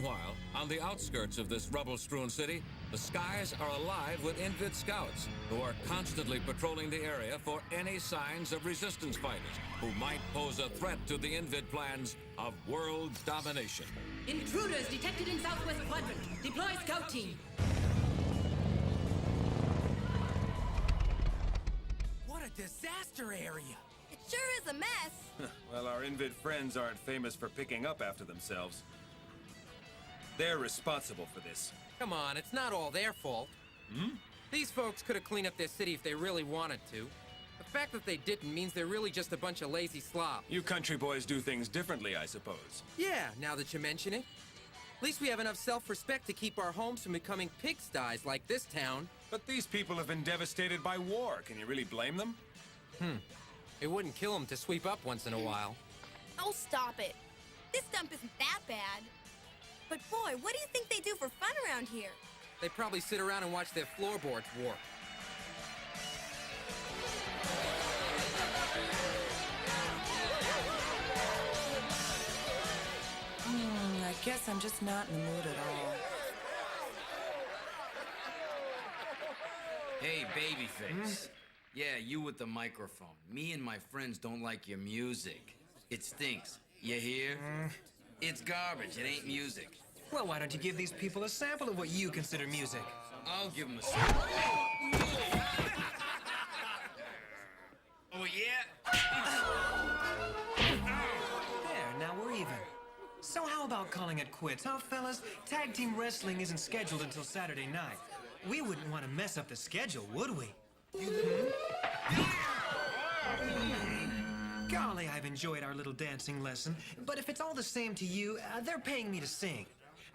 Meanwhile, on the outskirts of this rubble-strewn city, the skies are alive with Invid scouts who are constantly patrolling the area for any signs of resistance fighters who might pose a threat to the Invid plans of world domination. Intruders detected in southwest quadrant. Deploy scout team. What a disaster area! It sure is a mess. Well, our Invid friends aren't famous for picking up after themselves. They're responsible for this. Come on, it's not all their fault. These folks could have cleaned up their city if they really wanted to. The fact that they didn't means they're really just a bunch of lazy slobs. You country boys do things differently, I suppose. Yeah, now that you mention it. At least we have enough self-respect to keep our homes from becoming pigsties like this town. But these people have been devastated by war. Can you really blame them? It wouldn't kill them to sweep up once in a while. Oh, stop it. This dump isn't that bad. But boy, what do you think they do for fun around here? They probably sit around and watch their floorboards warp. I guess I'm just not in the mood at all. Hey, babyface. Yeah, you with the microphone. Me and my friends don't like your music. It stinks. You hear? It's garbage. It ain't music. Well, why don't you give these people a sample of what you consider music? I'll give them a sample. Oh, yeah? There, now we're even. So how about calling it quits, huh, fellas? Tag team wrestling isn't scheduled until Saturday night. We wouldn't want to mess up the schedule, would we? Golly, I've enjoyed our little dancing lesson. But if it's all the same to you, they're paying me to sing.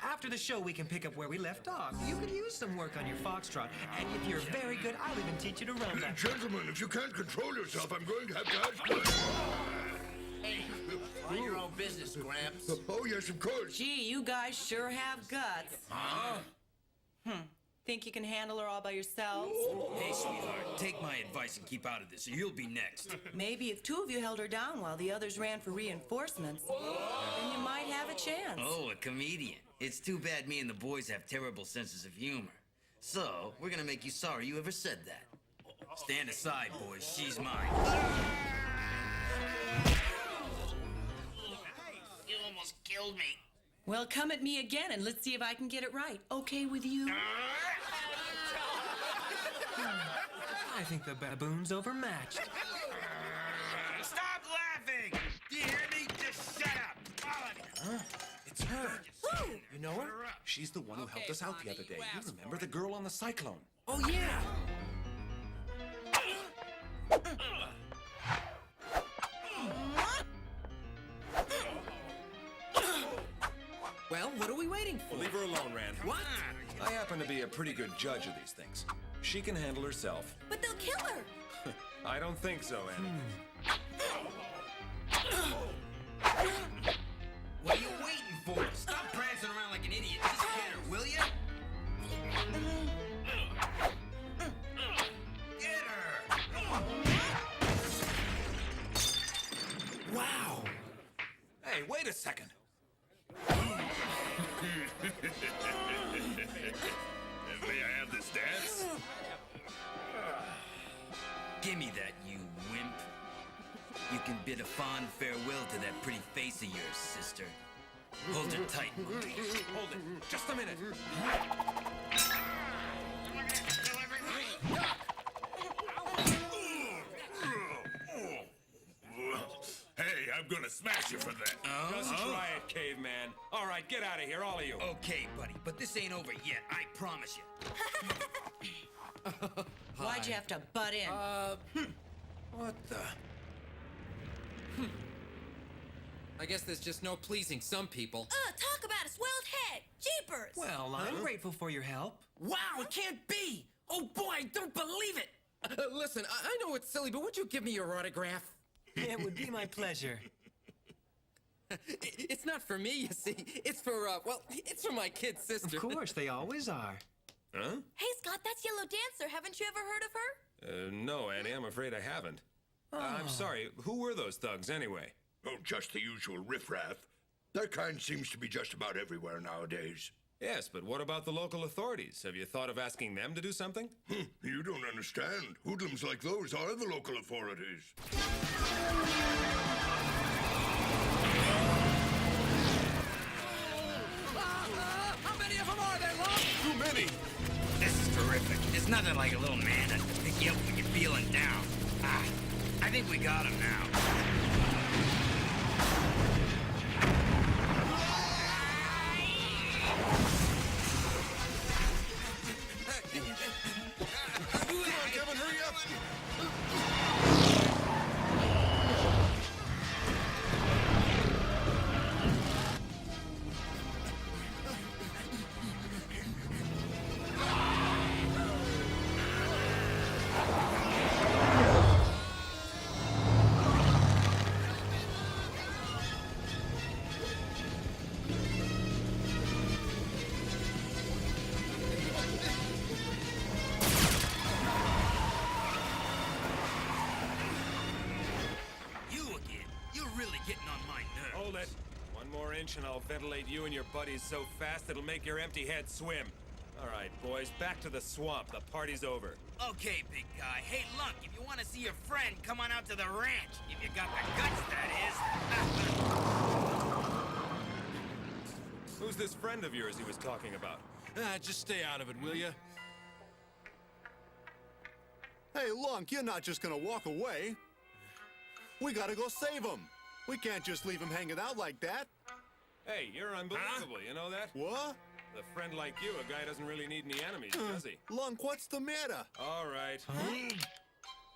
After the show, we can pick up where we left off. You could use some work on your foxtrot. And if you're very good, I'll even teach you to rumba. Gentlemen, if you can't control yourself, I'm going to have to ask. Hey, mind your own business, Gramps. Oh, yes, of course. Gee, you guys sure have guts. Think you can handle her all by yourselves? Hey, sweetheart, take my advice and keep out of this, or you'll be next. Maybe if two of you held her down while the others ran for reinforcements, then you might have a chance. Oh, a comedian. It's too bad me and the boys have terrible senses of humor. So, we're gonna make you sorry you ever said that. Stand aside, boys. She's mine. You almost killed me. Well, come at me again and let's see if I can get it right. Okay with you? I think the baboon's overmatched. Stop laughing! Do you hear me? Just shut up, all of you. It's her. Woo! You know her? She's the one who helped us out the other day. You remember the girl on the cyclone? Oh, yeah! Well, what are we waiting for? Leave her alone, Rand. What? I happen to be a pretty good judge of these things. She can handle herself. But they'll kill her. I don't think so, Annie. What are you waiting for? Stop prancing around like an idiot. Just get her, will you? Get her! Wow! Hey, wait a second. May I have this dance? Give me that, you wimp. You can bid a fond farewell to that pretty face of yours, sister. Hold her tight, monkey. Hold it. Just a minute. Hey, I'm gonna smash you for that. Just try it, caveman. All right, get out of here, all of you. Okay, buddy, but this ain't over yet, I promise you. Why'd you have to butt in? What the? I guess there's just no pleasing some people. Talk about a swelled head. Jeepers. Well, I'm grateful for your help. Wow, it can't be! Oh boy, I don't believe it! Listen, I know it's silly, but would you give me your autograph? It would be my pleasure. It's not for me, you see. It's for, well, it's for my kid sister. Of course, they always are. Huh? Hey, Scott, that's Yellow Dancer. Haven't you ever heard of her? No, Annie, I'm afraid I haven't. I'm sorry. Who were those thugs, anyway? Oh, just the usual riffraff. That kind seems to be just about everywhere nowadays. Yes, but what about the local authorities? Have you thought of asking them to do something? You don't understand. Hoodlums like those are the local authorities. How many of them are there, Lon? Too many! This is terrific. There's nothing like a little man to pick you up when you're feeling down. I think we got him now. Kevin, hurry up! Hold it. One more inch and I'll ventilate you and your buddies so fast it'll make your empty head swim. All right, boys, back to the swamp. The party's over. Okay, big guy. Hey, Lunk, if you want to see your friend, come on out to the ranch. If you got the guts, that is. Who's this friend of yours he was talking about? Just stay out of it, will you? Hey, Lunk, you're not just gonna walk away. We gotta go save him. We can't just leave him hanging out like that. Hey, you're unbelievable, you know that? What? A friend like you, a guy doesn't really need any enemies, does he? Lunk, what's the matter? All right.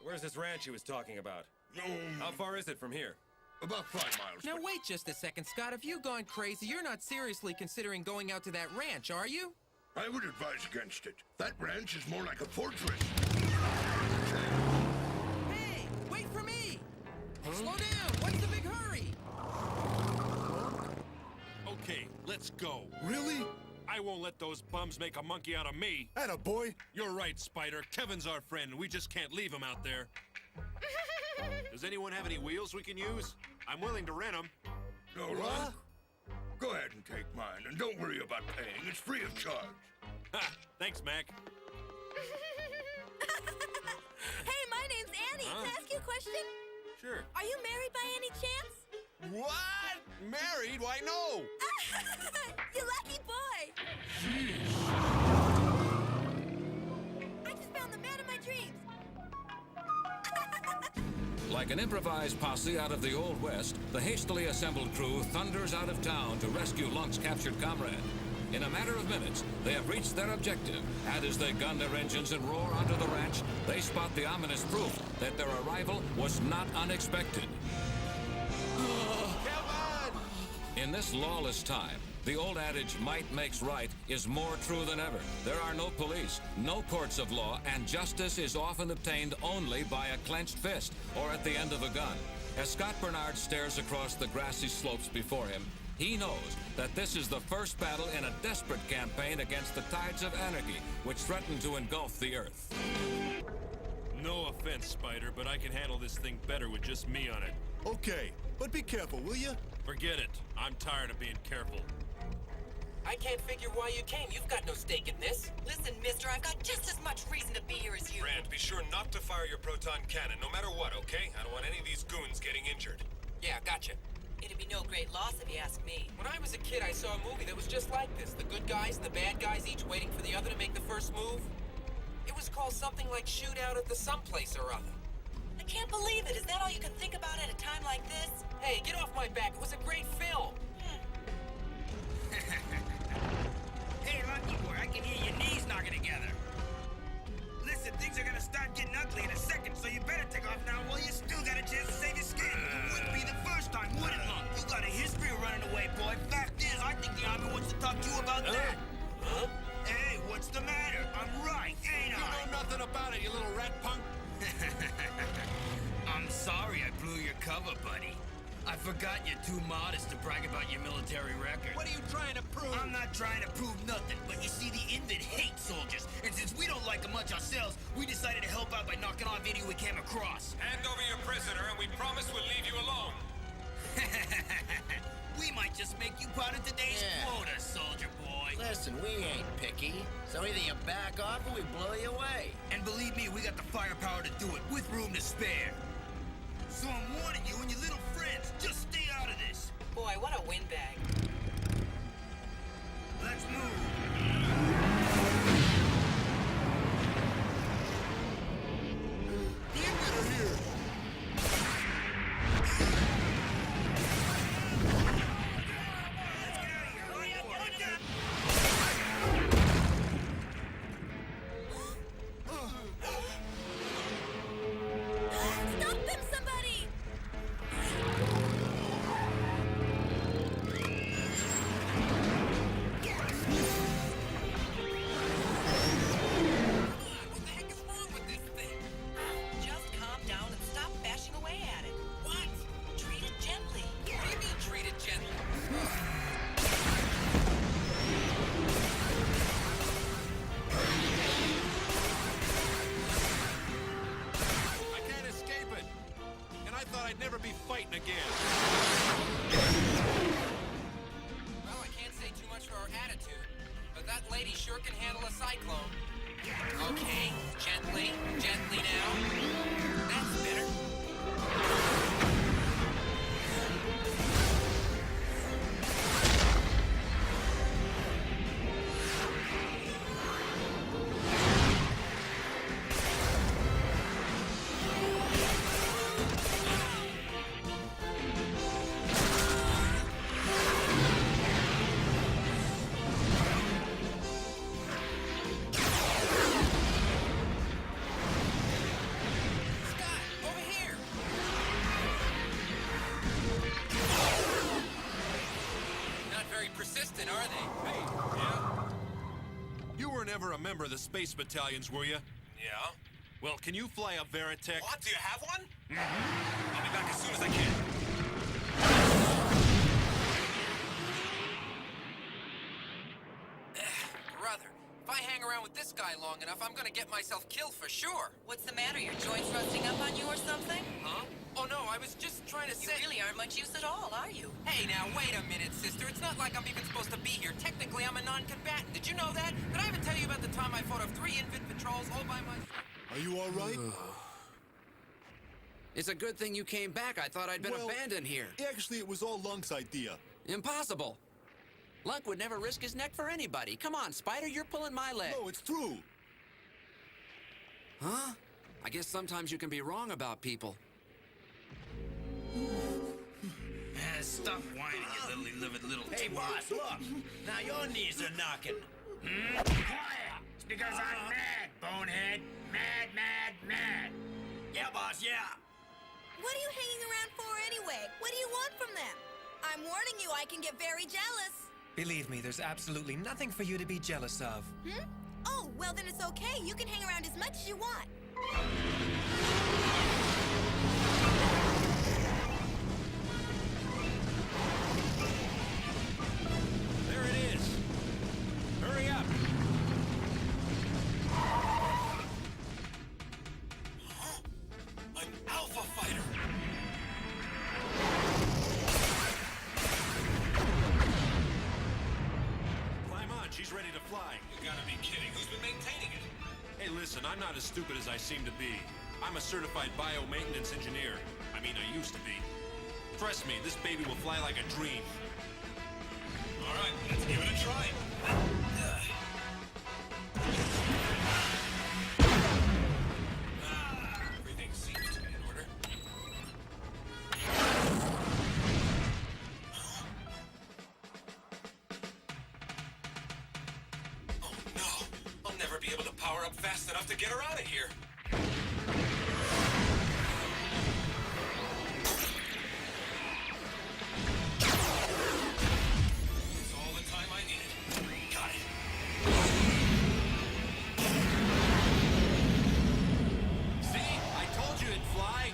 Where's this ranch he was talking about? How far is it from here? About 5 miles. Now wait just a second, Scott. Have you gone crazy? You're not seriously considering going out to that ranch, are you? I would advise against it. That ranch is more like a fortress. Hey, wait for me! Slow down! What's the big hurry? Okay, let's go. Really? I won't let those bums make a monkey out of me. Atta boy. You're right, Spider. Kevin's our friend, and we just can't leave him out there. Does anyone have any wheels we can use? I'm willing to rent them. No, Lunk. Go ahead and take mine, and don't worry about paying. It's free of charge. Ha! Thanks, Mac. Hey, my name's Annie. Can I ask you a question? Sure. Are you married by any chance? What? Married? Why, no. You lucky boy. I just found the man of my dreams. Like an improvised posse out of the Old West, the hastily assembled crew thunders out of town to rescue Lunk's captured comrade. In a matter of minutes, they have reached their objective, and as they gun their engines and roar onto the ranch, they spot the ominous proof that their arrival was not unexpected. In this lawless time, the old adage, might makes right, is more true than ever. There are no police, no courts of law, and justice is often obtained only by a clenched fist or at the end of a gun. As Scott Bernard stares across the grassy slopes before him, he knows that this is the first battle in a desperate campaign against the tides of anarchy which threaten to engulf the earth. No offense, Spider, but I can handle this thing better with just me on it. Okay, but be careful, will you? Forget it. I'm tired of being careful. I can't figure why you came. You've got no stake in this. Listen, mister, I've got just as much reason to be here as you. Rand, be sure not to fire your proton cannon, no matter what, okay? I don't want any of these goons getting injured. Yeah, gotcha. It'd be no great loss if you ask me. When I was a kid, I saw a movie that was just like this. The good guys and the bad guys each waiting for the other to make the first move. It was called something like Shootout at the Someplace or Other. I can't believe it. Is that all you can think about at a time like this? Hey, get off my back. It was a great film. Hey, Lucky Boy, I can hear your knees knocking together. Listen, things are gonna start getting ugly in a second, so you better take off now while you still got a chance to save your skin. It wouldn't be the first time, would it, Lunk? You got a history of running away, boy. Fact is, I think the Army wants to talk to you about that. Huh? Hey, what's the matter? I'm right, ain't I? You know nothing about it, you little rat punk. I'm sorry I blew your cover, buddy. I forgot you're too modest to brag about your military record. What are you trying to prove? I'm not trying to prove nothing, but you see, the Invid hate soldiers, and since we don't like them much ourselves, we decided to help out by knocking off any we came across. Hand over your prisoner, and we promise we'll leave you alone. We might just make you part of today's quota, soldier boy. Listen, we ain't picky, so either you back off or we blow you away. And believe me, we got the firepower to do it, with room to spare. So I'm warning you and your little friends, just stay out of this. Boy, what a windbag. Let's move. Get rid of here! Stop them, somebody! What the heck is wrong with this thing? Just calm down and stop bashing away at it. What? Treat it gently. What do you mean treat it gently? I can't escape it! And I thought I'd never be fighting again. Well, I can't say too much for her attitude, but that lady sure can handle a cyclone. Okay, gently, gently now. That's better. Scott, over here! Not very persistent, are they? Hey, yeah? You were never a member of the Space Battalions, were you? Yeah? Well, can you fly a Veritech? What? Do you have one? I'll be back as soon as I can. Brother, if I hang around with this guy long enough, I'm gonna get myself killed for sure. What's the matter? Your joints rusting up on you or something? Huh? Oh no, I was just trying to You say... really aren't much use at all, are you? Hey, now, wait a minute, sister. It's not like I'm even supposed to be here. Technically, I'm a non-combatant. Did you know that? Did I ever tell you about the time I fought off 3 Invid patrols all by myself? Are you all right? It's a good thing you came back. I thought I'd been abandoned here. Actually, it was all Lunk's idea. Impossible. Lunk would never risk his neck for anybody. Come on, Spider, you're pulling my leg. No, it's true. Huh? I guess sometimes you can be wrong about people. Stop whining, you lily-livered little Hey, twat. boss, look. Now your knees are knocking. Quiet! It's because I'm mad, bonehead. Mad, mad, mad. Yeah, boss, yeah. What are you hanging around for anyway? What do you want from them? I'm warning you, I can get very jealous. Believe me, there's absolutely nothing for you to be jealous of. Hmm? Oh, well then it's okay. You can hang around as much as you want. There it is. Hurry up. An Alpha Fighter! Climb on, she's ready to fly. You gotta be kidding. Who's been maintaining it? Hey, listen, I'm not as stupid as I seem to be. I'm a certified bio-maintenance engineer. I mean, I used to be. Trust me, this baby will fly like a dream. All right, let's give it a try. Everything seems to be in order. Oh no! I'll never be able to power up fast enough to get her out of here. That's all the time I needed. Got it. See? I told you it'd fly.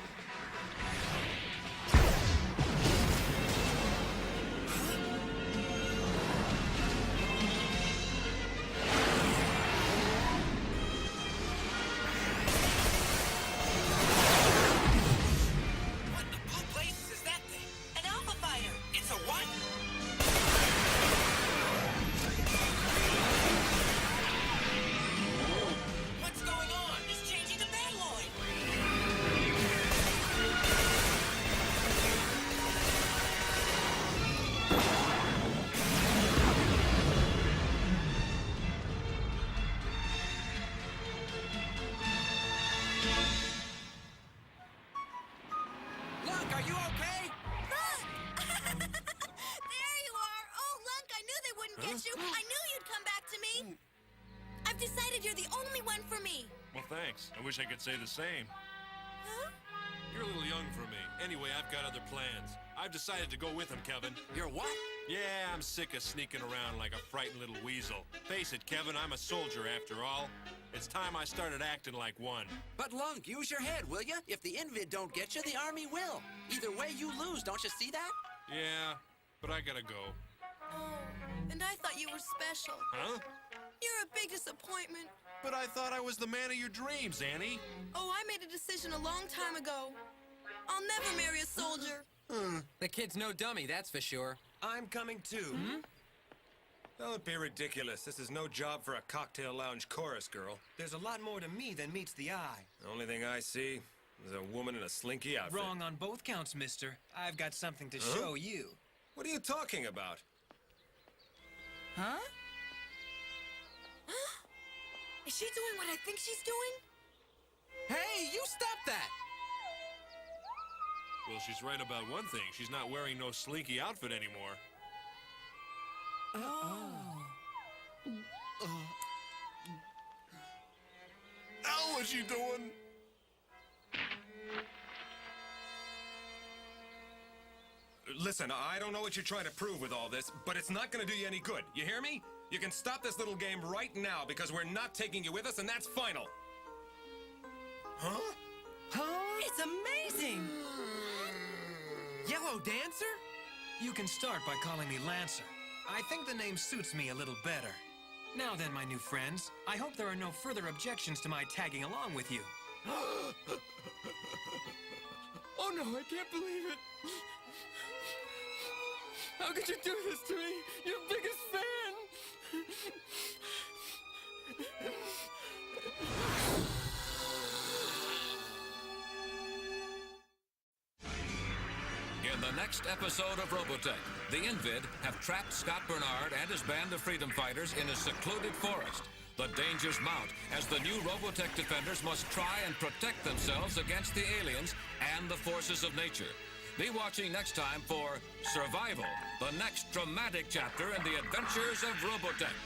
Lunk, are you okay? Lunk! There you are! Oh, Lunk, I knew they wouldn't get you! I knew you'd come back to me! I've decided you're the only one for me! Well, thanks. I wish I could say the same. Huh? You're a little young for me. Anyway, I've got other plans. I've decided to go with him, Kevin. You're what? Yeah, I'm sick of sneaking around like a frightened little weasel. Face it, Kevin, I'm a soldier after all. It's time I started acting like one. But Lunk, use your head, will you? If the Invid don't get you, the Army will. Either way, you lose. Don't you see that? Yeah, but I gotta go. Oh, and I thought you were special. Huh? You're a big disappointment. But I thought I was the man of your dreams, Annie. Oh, I made a decision a long time ago. I'll never marry a soldier. The kid's no dummy, that's for sure. I'm coming too. Don't be ridiculous. This is no job for a cocktail lounge chorus girl. There's a lot more to me than meets the eye. The only thing I see is a woman in a slinky outfit. Wrong on both counts, mister. I've got something to show you. What are you talking about? Huh? Is she doing what I think she's doing? Hey, you stop that! Well, she's right about one thing. She's not wearing no slinky outfit anymore. Now what's she doing? Listen, I don't know what you're trying to prove with all this, but it's not going to do you any good. You hear me? You can stop this little game right now because we're not taking you with us, and that's final. Huh? It's amazing! Yellow Dancer? You can start by calling me Lancer. I think the name suits me a little better. Now then, my new friends, I hope there are no further objections to my tagging along with you. Oh no, I can't believe it! How could you do this to me? Your biggest fan! In the next episode of Robotech, the Invid have trapped Scott Bernard and his band of freedom fighters in a secluded forest. The dangers mount as the new Robotech defenders must try and protect themselves against the aliens and the forces of nature. Be watching next time for Survival, the next dramatic chapter in the adventures of Robotech.